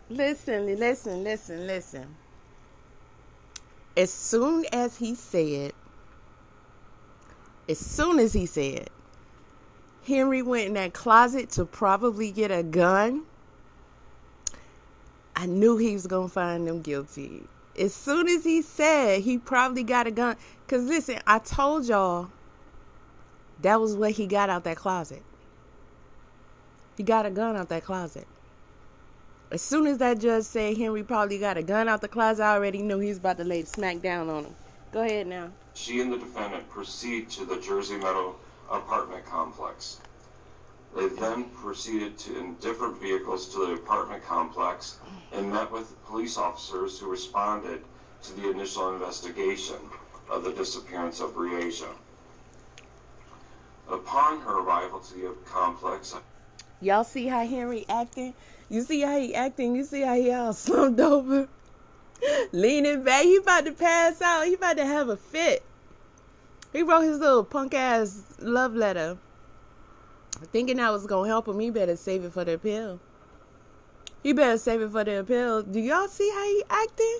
Listen. As soon as he said, Henry went in that closet to probably get a gun, I knew he was going to find them guilty. As soon as he said he probably got a gun. Because listen, I told y'all that was what he got out that closet. He got a gun out that closet. As soon as that judge said Henry probably got a gun out the closet, I already knew he was about to lay smack down on him. Go ahead now. She and the defendant proceed to the Jersey Meadow apartment complex. They then proceeded in different vehicles to the apartment complex and met with police officers who responded to the initial investigation of the disappearance of Breasia. Upon her arrival to the complex... Y'all see how Henry acting? You see how he acting? You see how he all slumped over? Leaning back. He about to pass out. He about to have a fit. He wrote his little punk ass love letter. Thinking that was going to help him. He better save it for the appeal. Do y'all see how he acting?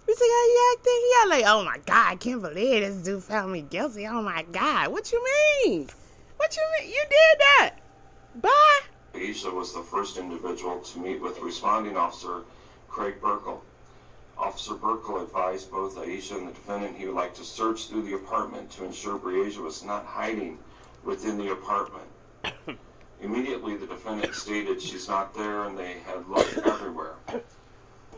You see how he acting? He got like, oh my God, I can't believe this dude found me guilty. Oh my God. What you mean? You did that. Bye. Aisha was the first individual to meet with responding officer Craig Burkle. Officer Burkle advised both Aisha and the defendant he would like to search through the apartment to ensure Breasia was not hiding within the apartment. Immediately, the defendant stated she's not there and they had looked everywhere.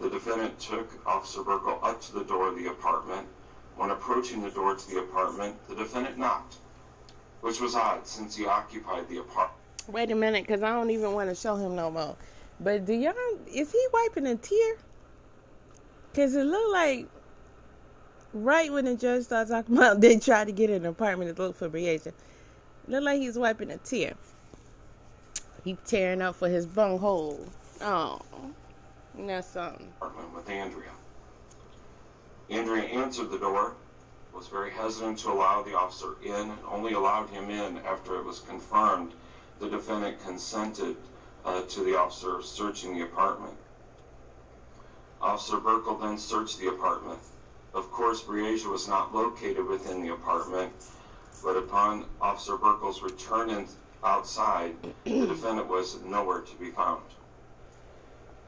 The defendant took Officer Burkle up to the door of the apartment. When approaching the door to the apartment, the defendant knocked, which was odd since he occupied the apartment. Wait a minute, because I don't even want to show him no more. But is he wiping a tear? Because it looked like right when the judge started talking about they tried to get an apartment to look for Breasia. Looked like he's wiping a tear. He tearing up for his bunghole. Oh, that's something. With Andrea. Andrea answered the door, was very hesitant to allow the officer in, and only allowed him in after it was confirmed the defendant consented to the officer searching the apartment. Officer Burkle then searched the apartment. Of course, Breasia was not located within the apartment, but upon Officer Burkle's return outside, the defendant was nowhere to be found.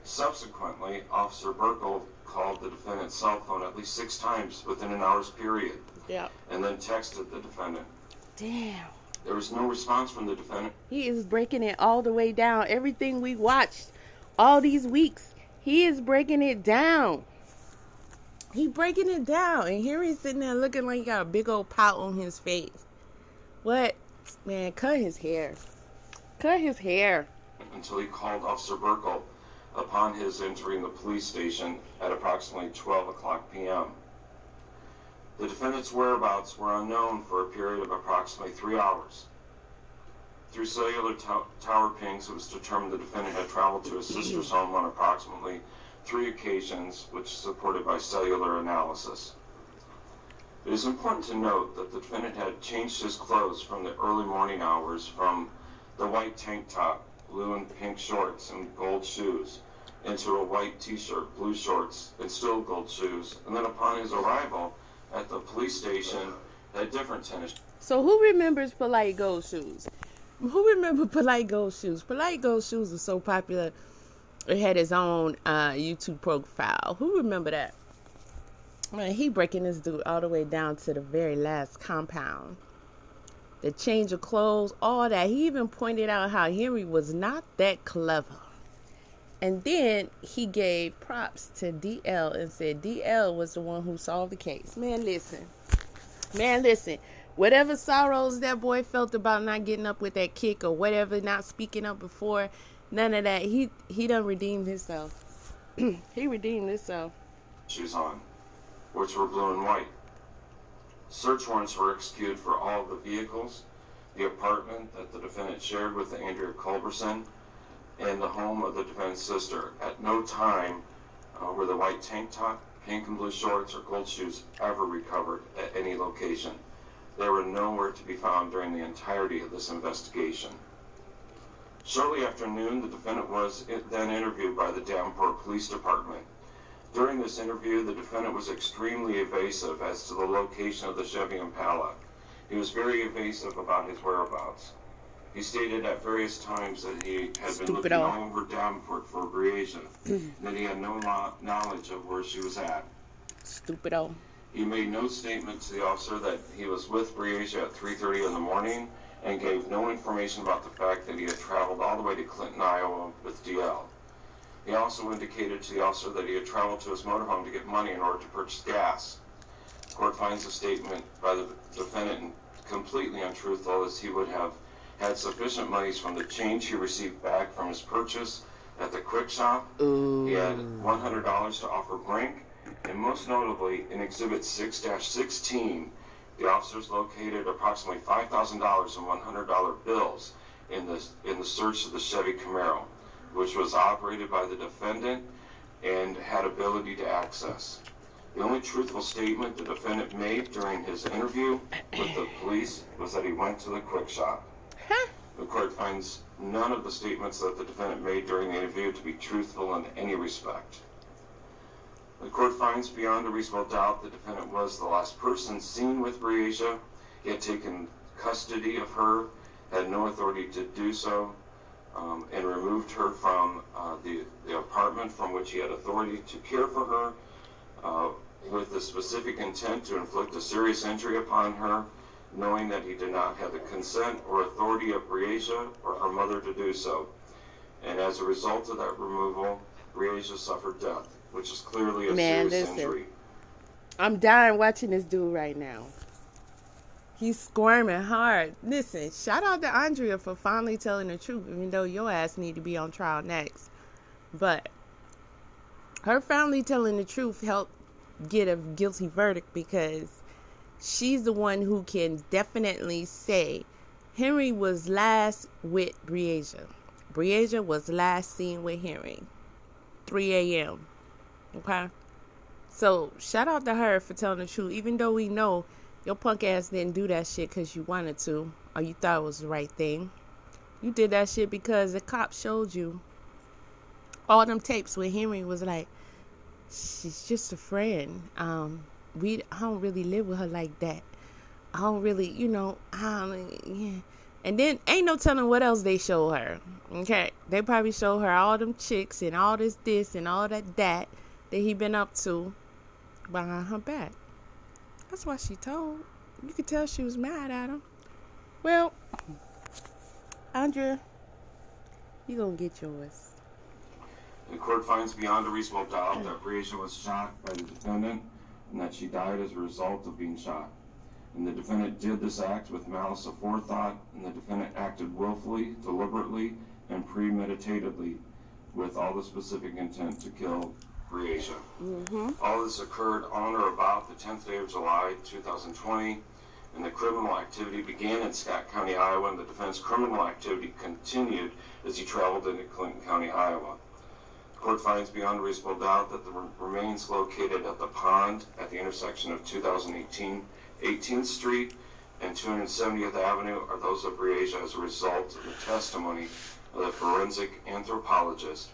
Subsequently, Officer Burkle called the defendant's cell phone at least 6 times within an hour's period. Yeah. And then texted the defendant. Damn. There was no response from the defendant. He is breaking it all the way down. Everything we watched all these weeks, he is breaking it down. He breaking it down. And here he's sitting there looking like he got a big old pout on his face. What? Man, cut his hair. Until he called Officer Burkle upon his entering the police station at approximately 12 o'clock p.m. The defendant's whereabouts were unknown for a period of approximately 3 hours. Through cellular tower pings, it was determined the defendant had traveled to his sister's home on approximately 3 occasions, which is supported by cellular analysis. It is important to note that the defendant had changed his clothes from the early morning hours from the white tank top, blue and pink shorts, and gold shoes, into a white t-shirt, blue shorts, and still gold shoes, and then upon his arrival at the police station, had different tennis. So who remembers polite gold shoes? Polite gold shoes was so popular. It had his own YouTube profile. Who remember that? Man, he breaking this dude all the way down to the very last compound. The change of clothes, all that. He even pointed out how Henry was not that clever. And then he gave props to DL and said DL was the one who solved the case. Man, listen. Whatever sorrows that boy felt about not getting up with that kick or whatever, not speaking up before, none of that. He done redeemed himself. He redeemed himself. Shoes on, which were blue and white. Search warrants were executed for all of the vehicles, the apartment that the defendant shared with Andrea Culberson, and the home of the defendant's sister. At no time were the white tank top, pink and blue shorts, or gold shoes ever recovered at any location. They were nowhere to be found during the entirety of this investigation. Shortly after noon, the defendant was then interviewed by the Davenport Police Department. During this interview, the defendant was extremely evasive as to the location of the Chevy Impala. He was very evasive about his whereabouts. He stated at various times that he had been looking all over Davenport for Breasia, and that he had no knowledge of where she was at. Stupido. He made no statement to the officer that he was with Breasia at 3:30 in the morning, and gave no information about the fact that he had traveled all the way to Clinton, Iowa with DL. He also indicated to the officer that he had traveled to his motorhome to get money in order to purchase gas. The court finds the statement by the defendant completely untruthful, as he would have had sufficient monies from the change he received back from his purchase at the quick shop. He had $100 to offer Brink, and most notably, in Exhibit 6-16, the officers located approximately $5,000 in $100 bills in the search of the Chevy Camaro, which was operated by the defendant and had ability to access. The only truthful statement the defendant made during his interview with the police was that he went to the quick shop. The court finds none of the statements that the defendant made during the interview to be truthful in any respect. The court finds beyond a reasonable doubt the defendant was the last person seen with Breasia. He had taken custody of her, had no authority to do so, and removed her from the apartment from which he had authority to care for her, with the specific intent to inflict a serious injury upon her, knowing that he did not have the consent or authority of Breasia or her mother to do so. And as a result of that removal, Breasia suffered death, which is clearly a serious injury. I'm dying watching this dude right now. He's squirming hard. Listen, shout out to Andrea for finally telling the truth, even though your ass need to be on trial next. But her finally telling the truth helped get a guilty verdict, because she's the one who can definitely say Henry was last with Breasia. Breasia was last seen with Henry. 3 a.m. Okay? So, shout out to her for telling the truth, even though we know your punk ass didn't do that shit because you wanted to, or you thought it was the right thing. You did that shit because the cops showed you all them tapes where Henry was like, she's just a friend. I don't really live with her like that. I don't really, yeah. And then ain't no telling what else they show her. Okay, they probably show her all them chicks and all this and all that he been up to behind her back. That's why she told. You could tell she was mad at him. Well, Andrea, you gonna get yours. The court finds beyond a reasonable doubt that Breasia was shot by the defendant and that she died as a result of being shot. And the defendant did this act with malice aforethought, and the defendant acted willfully, deliberately, and premeditatedly with all the specific intent to kill Breasia. All this occurred on or about the 10th day of July, 2020, and the criminal activity began in Scott County, Iowa, and the defendant's criminal activity continued as he traveled into Clinton County, Iowa. The court finds beyond a reasonable doubt that the remains located at the pond at the intersection of 2018 18th Street and 270th Avenue are those of Breasia as a result of the testimony of the forensic anthropologist,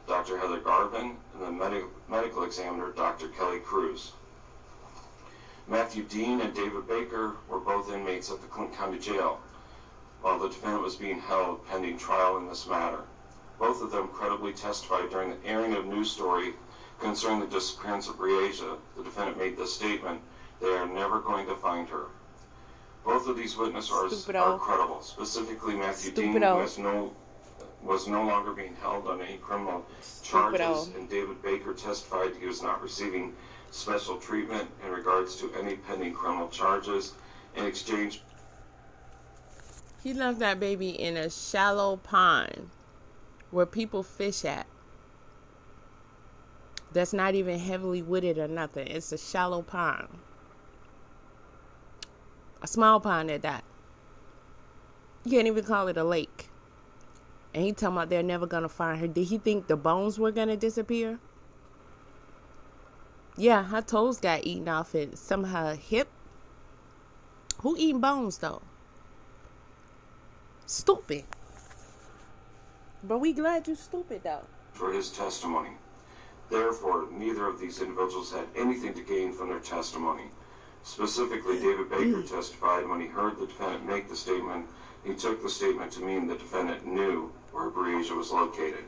Dr. Heather Garvin, and the medical examiner, Dr. Kelly Cruz. Matthew Dean and David Baker were both inmates at the Clinton County Jail, while the defendant was being held pending trial in this matter. Both of them credibly testified during the airing of a news story concerning the disappearance of Breasia. The defendant made this statement: "They are never going to find her." Both of these witnesses are credible, specifically Matthew Dean, who was no longer being held on any criminal charges, and David Baker testified he was not receiving special treatment in regards to any pending criminal charges. In exchange, he left that baby in a shallow pond where people fish at. That's not even heavily wooded or nothing. It's a shallow pond. A small pond at that. You can't even call it a lake. And he talking about they're never going to find her. Did he think the bones were going to disappear? Yeah, her toes got eaten off and some of her hip. Who eating bones, though? Stupid. But we glad you stupid, though. For his testimony. Therefore, neither of these individuals had anything to gain from their testimony. Specifically, David Baker testified when he heard the defendant make the statement, he took the statement to mean the defendant knew where Breasia was located.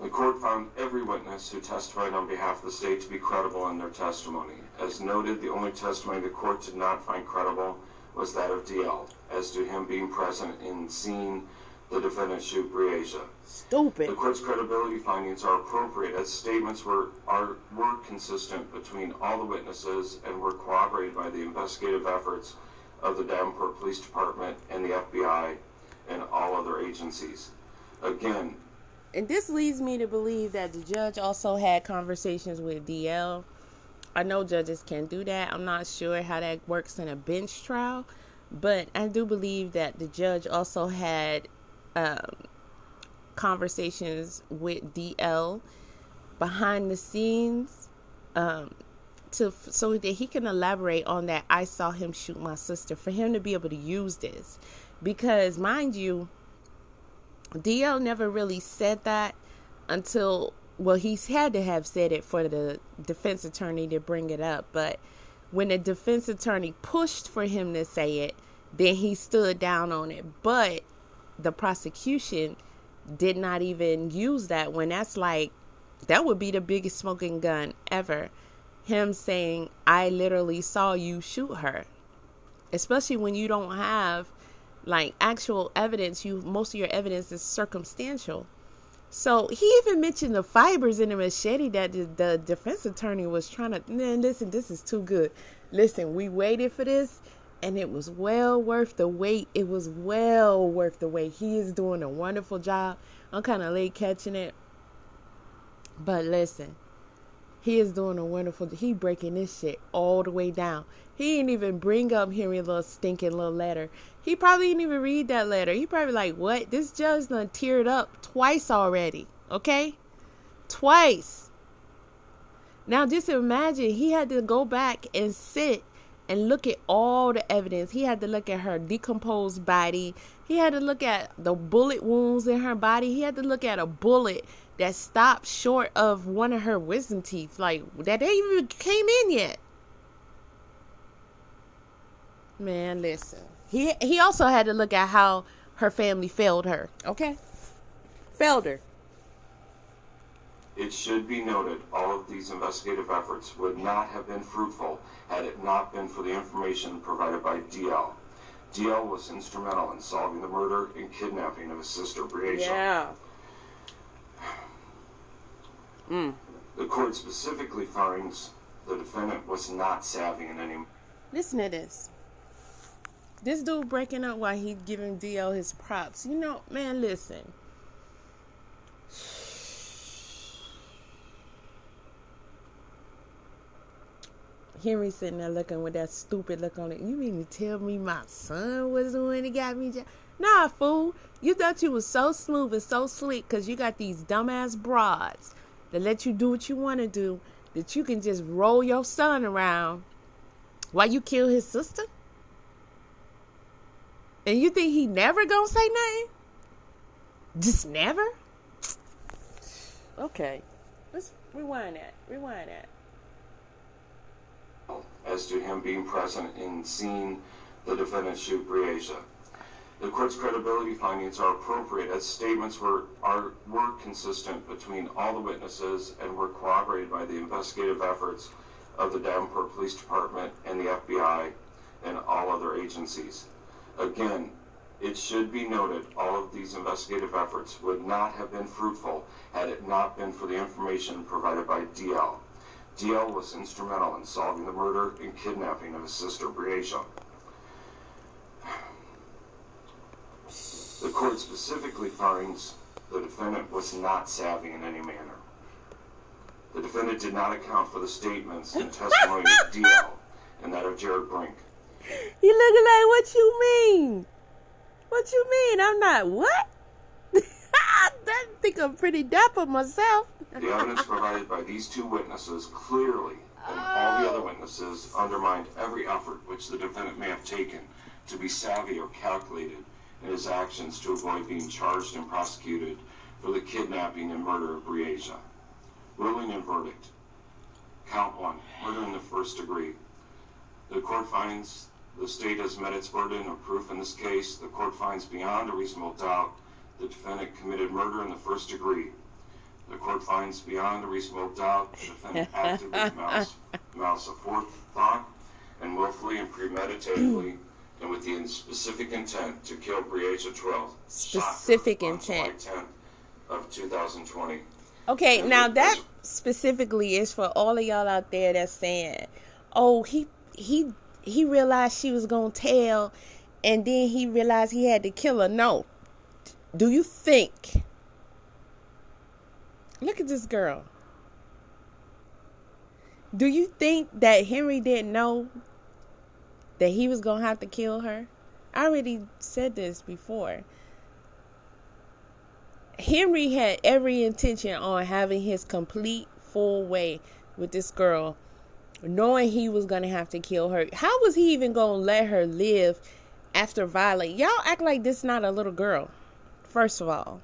The court found every witness who testified on behalf of the state to be credible in their testimony. As noted, the only testimony the court did not find credible was that of DL, as to him being present in seeing the defendant shoot Breasia. Stupid. The court's credibility findings are appropriate as statements were consistent between all the witnesses and were corroborated by the investigative efforts of the Davenport Police Department and the FBI and all other agencies. Again, and this leads me to believe that the judge also had conversations with DL. I know judges can do that. I'm not sure how that works in a bench trial, but I do believe that the judge also had conversations with DL behind the scenes so that he can elaborate on that I saw him shoot my sister, for him to be able to use this. Because, mind you, DL never really said that until, well, he's had to have said it for the defense attorney to bring it up. But when the defense attorney pushed for him to say it, then he stood down on it. But the prosecution did not even use that, when that's like, that would be the biggest smoking gun ever. Him saying, I literally saw you shoot her. Especially when you don't have like actual evidence. Most of your evidence is circumstantial. So he even mentioned the fibers in the machete that the defense attorney was trying to, man, listen, this is too good. Listen, we waited for this and it was well worth the wait. It was well worth the wait. He is doing a wonderful job. I'm kind of late catching it. But listen, he is doing a wonderful, he breaking this shit all the way down. He didn't even bring up Henry little stinking little letter. He probably didn't even read that letter. He probably like, what? This judge done teared up twice already. Okay? Twice. Now just imagine he had to go back and sit and look at all the evidence. He had to look at her decomposed body. He had to look at the bullet wounds in her body. He had to look at a bullet that stopped short of one of her wisdom teeth. Like, that they even came in yet. Man, listen. He also had to look at how her family failed her. Okay? Failed her. It should be noted, all of these investigative efforts would not have been fruitful had it not been for the information provided by DL. DL was instrumental in solving the murder and kidnapping of his sister, Breasia. Yeah. The court specifically finds the defendant was not savvy in any... Listen to this. This dude breaking up while he's giving DL his props. You know, man, listen. Henry sitting there looking with that stupid look on it. You mean to tell me my son was the one that got me? Nah, fool. You thought you was so smooth and so slick because you got these dumbass broads that let you do what you want to do, that you can just roll your son around while you kill his sister? And you think he never gonna say nothing? Just never? Okay. Let's rewind that. As to him being present in seeing the defendant shoot Breasia. The court's credibility findings are appropriate as statements were consistent between all the witnesses and were corroborated by the investigative efforts of the Davenport Police Department and the FBI and all other agencies. Again, it should be noted all of these investigative efforts would not have been fruitful had it not been for the information provided by DL. DL was instrumental in solving the murder and kidnapping of his sister, Breasia. The court specifically finds the defendant was not savvy in any manner. The defendant did not account for the statements and testimony of DL and that of Jared Brink. He looking like, what you mean? What you mean? I'm not what? I think I'm pretty dapper myself. The evidence provided by these two witnesses clearly, and all the other witnesses, undermined every effort which the defendant may have taken to be savvy or calculated in his actions to avoid being charged and prosecuted for the kidnapping and murder of Breasia. Ruling and verdict. Count 1, murder in the first degree. The court finds the state has met its burden of proof in this case. The court finds beyond a reasonable doubt the defendant committed murder in the first degree. The court finds beyond a reasonable doubt the defendant acted with malice aforethought and willfully and premeditatedly and with the specific intent to kill Breasia Terrell. Specific intent. On July 10th of 2020. Okay, now that specifically is for all of y'all out there that's saying, oh, he realized she was going to tell and then he realized he had to kill her. No. Do you think... Look at this girl. Do you think that Henry didn't know that he was going to have to kill her? I already said this before. Henry had every intention on having his complete full way with this girl, knowing he was going to have to kill her. How was he even going to let her live after violating? Y'all act like this is not a little girl, first of all,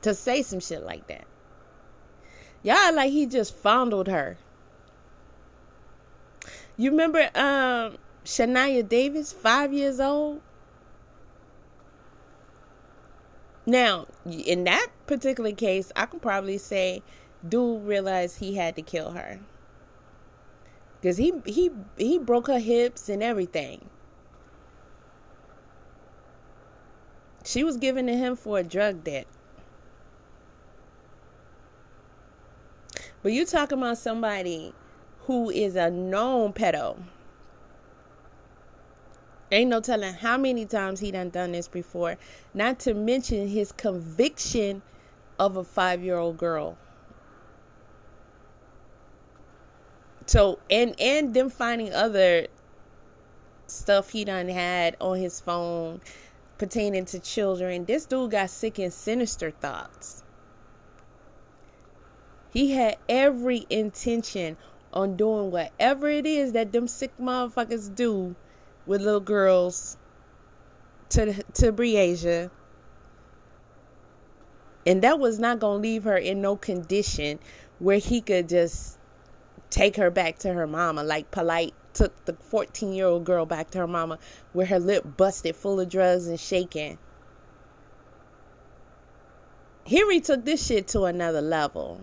to say some shit like that. Y'all act like he just fondled her. You remember Shania Davis, 5 years old? Now, in that particular case, I can probably say dude realized he had to kill her. Because he broke her hips and everything. She was given to him for a drug debt. But you talking about somebody who is a known pedo. Ain't no telling how many times he done this before. Not to mention his conviction of a 5-year-old girl. So, and them finding other stuff he done had on his phone pertaining to children. This dude got sick and sinister thoughts. He had every intention on doing whatever it is that them sick motherfuckers do with little girls to Breasia. And that was not going to leave her in no condition where he could just take her back to her mama, like Polite took the 14-year-old girl back to her mama with her lip busted full of drugs and shaking. Henry took this shit to another level.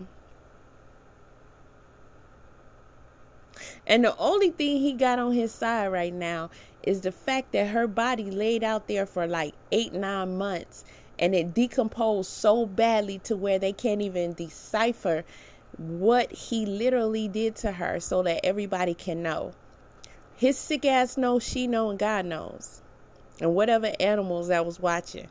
And the only thing he got on his side right now is the fact that her body laid out there for like 8-9 months and it decomposed so badly to where they can't even decipher what he literally did to her so that everybody can know. His sick ass knows, she knows, and God knows. And whatever animals that was watching.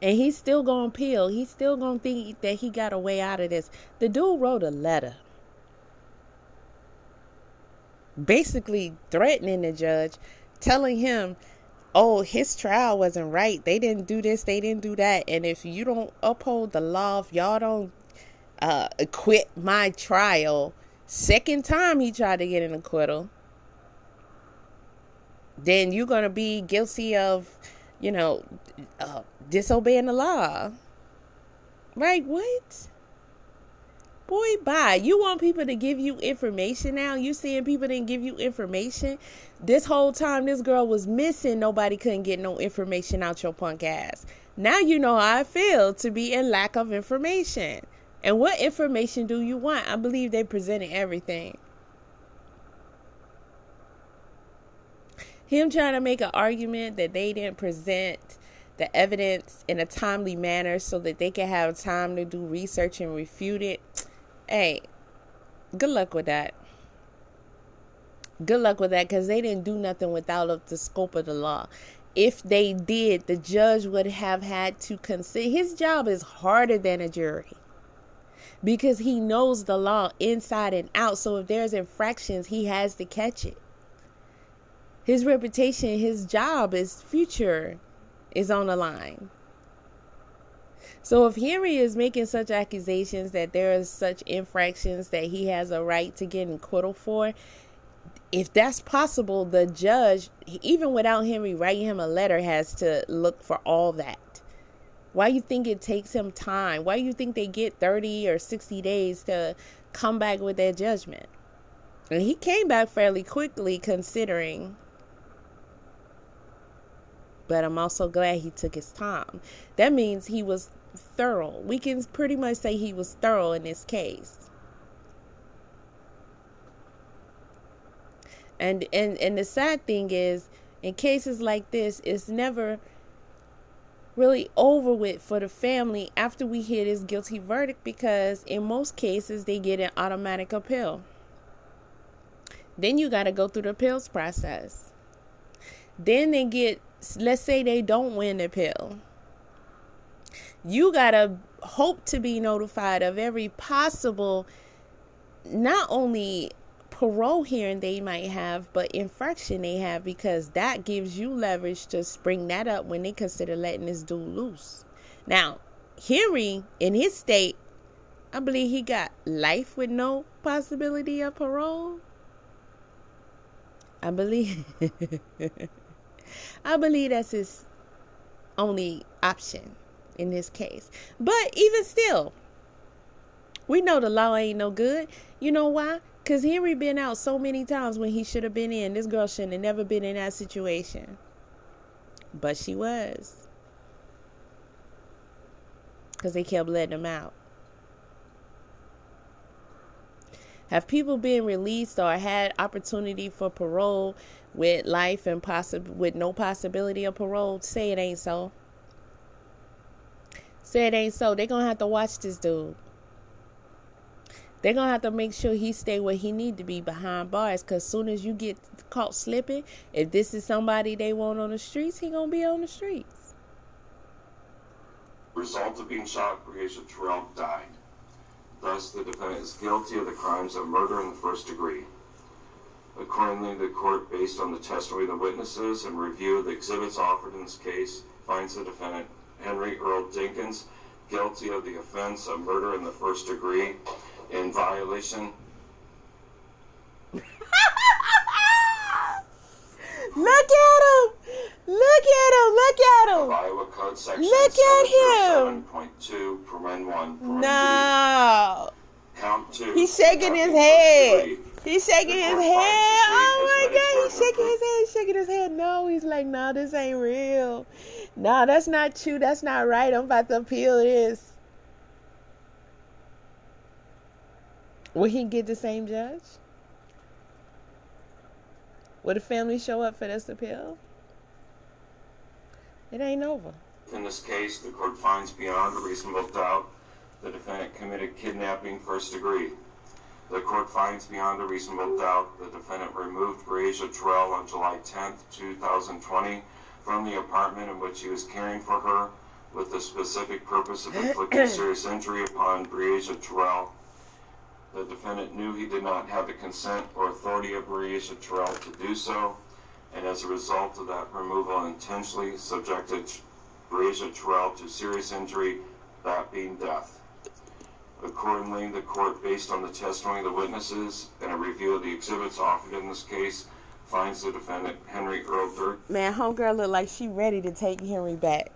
And he's still going to appeal. He's still going to think that he got a way out of this. The dude wrote a letter. Basically threatening the judge. Telling him, oh, his trial wasn't right. They didn't do this. They didn't do that. And if you don't uphold the law, if y'all don't acquit my trial. Second time he tried to get an acquittal. Then you're going to be guilty of, disobeying the law. Right? What? Boy, bye. You want people to give you information now? You seeing people didn't give you information? This whole time this girl was missing, nobody couldn't get no information out your punk ass. Now you know how I feel to be in lack of information. And what information do you want? I believe they presented everything. Him trying to make an argument that they didn't present the evidence in a timely manner so that they can have time to do research and refute it. Hey, good luck with that. Good luck with that, because they didn't do nothing without the scope of the law. If they did, the judge would have had to consider. His job is harder than a jury because he knows the law inside and out. So if there's infractions, he has to catch it. His reputation, his job, his future is on the line. So if Henry is making such accusations that there are such infractions that he has a right to get an acquittal for, if that's possible, the judge, even without Henry writing him a letter, has to look for all that. Why you think it takes him time? Why you think they get 30 or 60 days to come back with their judgment? And he came back fairly quickly considering. But I'm also glad he took his time. That means he was thorough. We can pretty much say he was thorough in this case. And the sad thing is, in cases like this, it's never really over with for the family after we hear this guilty verdict, because in most cases they get an automatic appeal. Then you got to go through the appeals process. Then they get, let's say they don't win the appeal. You got to hope to be notified of every possible, not only parole hearing they might have, but infraction they have, because that gives you leverage to bring that up when they consider letting this dude loose. Now, Henry, in his state, I believe he got life with no possibility of parole. I believe that's his only option in this case. But even still, we know the law ain't no good. You know why? Because Henry been out so many times when he should have been in. This girl shouldn't have never been in that situation. But she was. Because they kept letting him out. Have people been released or had opportunity for parole with life and with no possibility of parole? Say it ain't so. Say it ain't so. They're going to have to watch this dude. They're going to have to make sure he stay where he need to be, behind bars. Because as soon as you get caught slipping, if this is somebody they want on the streets, he going to be on the streets. Result of being shot, Breasia Terrell died. Thus, the defendant is guilty of the crimes of murder in the first degree. Accordingly, the court, based on the testimony of the witnesses and review of the exhibits offered in this case, finds the defendant, Henry Earl Dinkins, guilty of the offense of murder in the first degree in violation. Look at him! Look at him! Look at him! Of Iowa Code Section Look at him! 7.2, Paren 1, No! Count 2. He's shaking his head. He's shaking his head. Oh my God, he's shaking his head, shaking his head. No, he's like, no, this ain't real. No, that's not true. That's not right. I'm about to appeal this. Will he get the same judge? Will the family show up for this appeal? It ain't over. In this case, the court finds beyond a reasonable doubt the defendant committed kidnapping first degree. The court finds beyond a reasonable doubt the defendant removed Breasia Terrell on July 10th, 2020 from the apartment in which he was caring for her with the specific purpose of inflicting serious injury upon Breasia Terrell. The defendant knew he did not have the consent or authority of Breasia Terrell to do so, and as a result of that removal, intentionally subjected Breasia Terrell to serious injury, that being death. Accordingly, the court, based on the testimony of the witnesses and a review of the exhibits offered in this case, finds the defendant, Henry Earl Dirk. Man, homegirl look like she ready to take Henry back.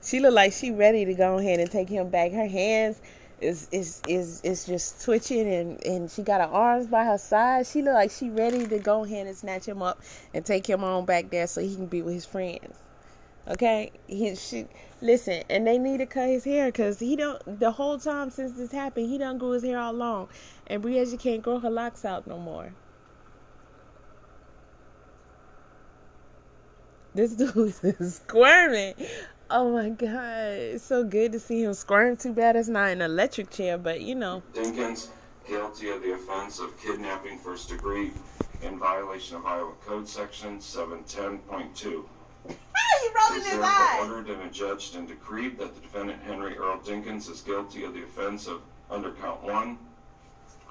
She look like she ready to go ahead and take him back. Her hands is just twitching, and she got her arms by her side. She look like she ready to go ahead and snatch him up and take him on back there so he can be with his friends. Okay, listen, and they need to cut his hair because the whole time since this happened, he done grew his hair all long, and Breasia can't grow her locks out no more. This dude is squirming. Oh my God, it's so good to see him squirm. Too bad it's not an electric chair, but you know. Dinkins, guilty of the offense of kidnapping first degree in violation of Iowa Code Section 710.2. He rolling his eyes. Ordered and adjudged and decreed that the defendant Henry Earl Dinkins is guilty of the offense of under count 1.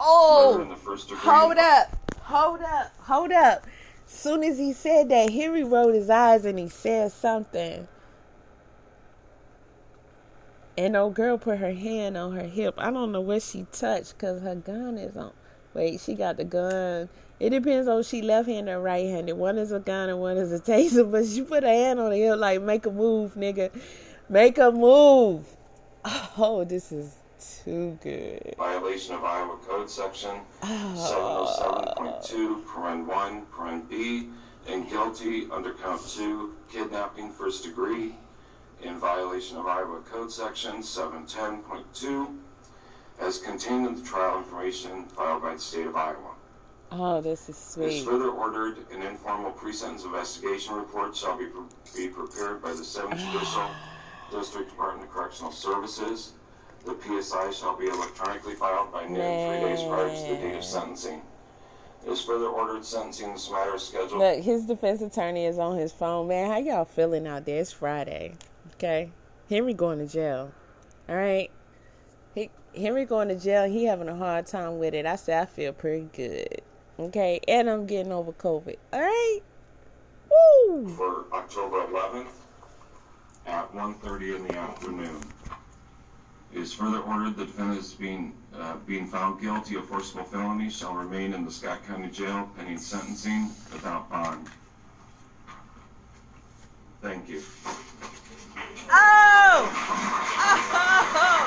Murder in the first degree. Hold up. Soon as he said that, Henry rolled his eyes and he said something. And old girl put her hand on her hip. I don't know what she touched because her gun is on. Wait, she got the gun It depends on if she left-handed or right-handed. One is a gun and one is a taser. But she put her hand on the hip like, make a move, nigga. Make a move. Oh, this is too good. Violation of Iowa Code Section 707.2, paren 1, paren B, and guilty under count 2, kidnapping first degree, in violation of Iowa Code Section 710.2, as contained in the trial information filed by the state of Iowa. Oh, this is As sweet. further ordered, an informal pre-sentence investigation report shall be prepared by the 7th Judicial District Department of Correctional Services. The PSI shall be electronically filed by noon 3 days prior to the date of sentencing. As further ordered, sentencing in this matter is scheduled. Look, his defense attorney is on his phone. Man, how y'all feeling out there? It's Friday. Okay? Henry going to jail. All right? Henry going to jail. He having a hard time with it. I said I feel pretty good. Okay? And I'm getting over COVID. All right? Woo! For October 11th at 1:30 in the afternoon. It is further ordered the defendant is being found guilty of forcible felony shall remain in the Scott County Jail pending sentencing without bond. Thank you. Oh! Oh!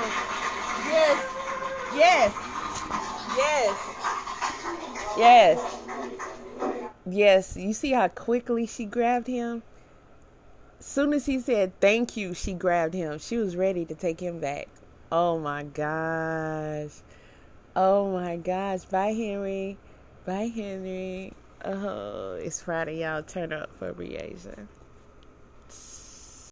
Yes! Yes! Yes! Yes! Yes, you see how quickly she grabbed him? As soon as he said thank you, she grabbed him. She was ready to take him back. Oh my gosh. Oh my gosh. Bye, Henry. Bye, Henry. Oh, it's Friday. Y'all turn up for Breasia.